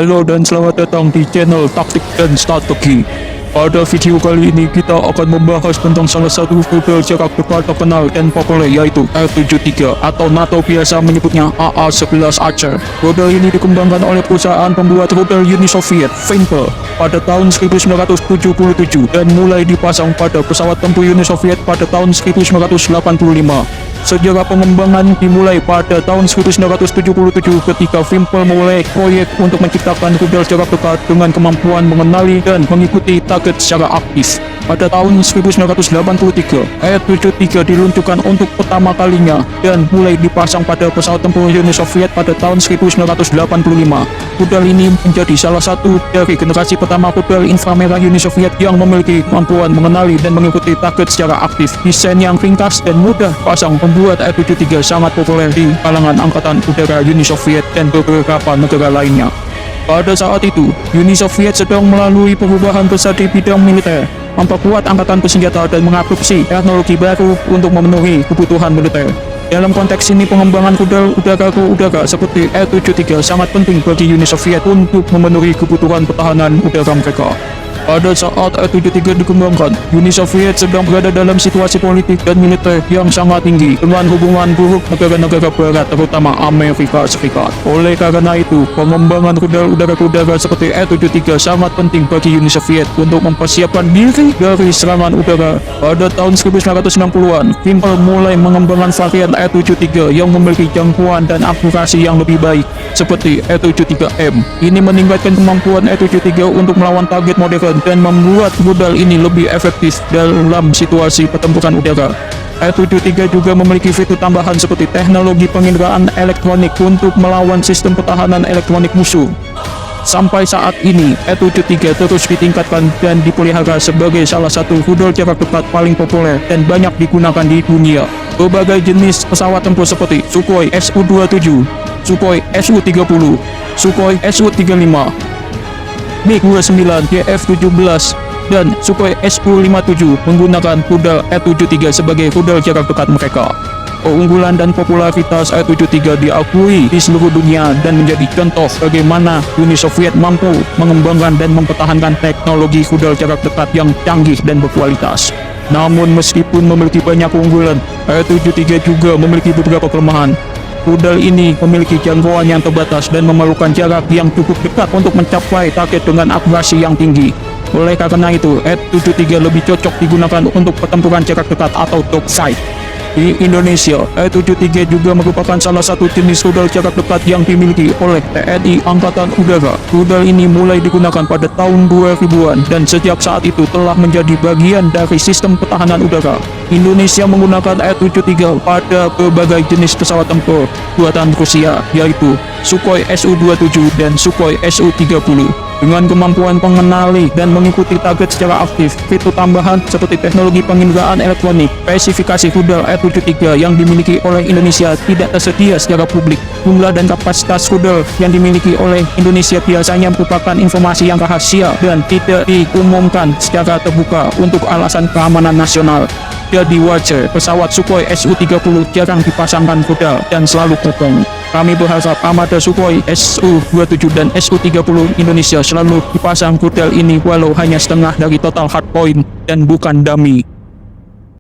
Halo dan selamat datang di channel Taktik dan Strategi. Pada video kali ini kita akan membahas tentang salah satu rudal jarak dekat terkenal dan populer, yaitu R-73 atau NATO biasa menyebutnya AA-11 Archer. Rudal ini dikembangkan oleh perusahaan pembuat rudal Uni Soviet, Vimper, pada tahun 1977 dan mulai dipasang pada pesawat tempur Uni Soviet pada tahun 1985. Sejarah pengembangan dimulai pada tahun 1977 ketika Vimper memulai proyek untuk menciptakan rudal jarak dekat dengan kemampuan mengenali dan mengikuti target secara aktif. Pada tahun 1983, R-73 diluncurkan untuk pertama kalinya dan mulai dipasang pada pesawat tempur Uni Soviet pada tahun 1985. Rudal ini menjadi salah satu dari generasi pertama rudal inframerah Uni Soviet yang memiliki kemampuan mengenali dan mengikuti target secara aktif. Desain yang ringkas dan mudah pasang membuat R-73 sangat populer di kalangan angkatan udara Uni Soviet dan beberapa negara lainnya. Pada saat itu, Uni Soviet sedang melalui perubahan besar di bidang militer, memperkuat angkatan bersenjata dan mengadopsi teknologi baru untuk memenuhi kebutuhan militer. Dalam konteks ini, pengembangan rudal udara ke udara seperti R-73 sangat penting bagi Uni Soviet untuk memenuhi kebutuhan pertahanan udara mereka. Pada saat R-73 dikembangkan, Uni Soviet sedang berada dalam situasi politik dan militer yang sangat tinggi dengan hubungan buruk negara-negara barat, terutama Amerika Serikat. Oleh karena itu, pengembangan rudal udara ke udara seperti R-73 sangat penting bagi Uni Soviet untuk mempersiapkan diri dari serangan udara. Pada tahun 1960-an, Vimper mulai mengembangkan varian R-73 yang memiliki jangkauan dan akurasi yang lebih baik, seperti R-73M. Ini meningkatkan kemampuan R-73 untuk melawan target modern dan membuat rudal ini lebih efektif dalam situasi pertempuran udara. R-73 juga memiliki fitur tambahan seperti teknologi penginderaan elektronik untuk melawan sistem pertahanan elektronik musuh. Sampai saat ini, R-73 terus ditingkatkan dan dipelihara sebagai salah satu rudal jarak dekat paling populer dan banyak digunakan di dunia. Berbagai jenis pesawat tempur seperti Sukhoi Su-27, Sukhoi Su-30, Sukhoi Su-35, MiG-29, J-F-17, dan Sukhoi Su-57 menggunakan rudal R-73 sebagai rudal jarak dekat mereka. Keunggulan dan popularitas R-73 diakui di seluruh dunia dan menjadi contoh bagaimana Uni Soviet mampu mengembangkan dan mempertahankan teknologi rudal jarak dekat yang canggih dan berkualitas. Namun meskipun memiliki banyak keunggulan, R-73 juga memiliki beberapa kelemahan. Rudal ini memiliki jangkauan yang terbatas dan memerlukan jarak yang cukup dekat untuk mencapai target dengan akurasi yang tinggi. Oleh karena itu, R-73 lebih cocok digunakan untuk pertempuran jarak dekat atau topside. Di Indonesia, R-73 juga merupakan salah satu jenis rudal jarak dekat yang dimiliki oleh TNI Angkatan Udara. Rudal ini mulai digunakan pada tahun 2000-an dan sejak saat itu telah menjadi bagian dari sistem pertahanan udara. Indonesia menggunakan R-73 pada berbagai jenis pesawat tempur buatan Rusia, yaitu Sukhoi Su-27 dan Sukhoi Su-30. Dengan kemampuan mengenali dan mengikuti target secara aktif, fitur tambahan seperti teknologi penginderaan elektronik, spesifikasi rudal R-73 yang dimiliki oleh Indonesia tidak tersedia secara publik. Jumlah dan kapasitas rudal yang dimiliki oleh Indonesia biasanya merupakan informasi yang rahasia dan tidak diumumkan secara terbuka untuk alasan keamanan nasional. Jadi wajar pesawat Sukhoi Su-30 jarang dipasangkan rudal dan selalu kosong. Kami berharap armada Sukhoi Su-27 dan Su-30 Indonesia selalu dipasang rudal ini walau hanya setengah dari total hardpoint dan bukan dummy.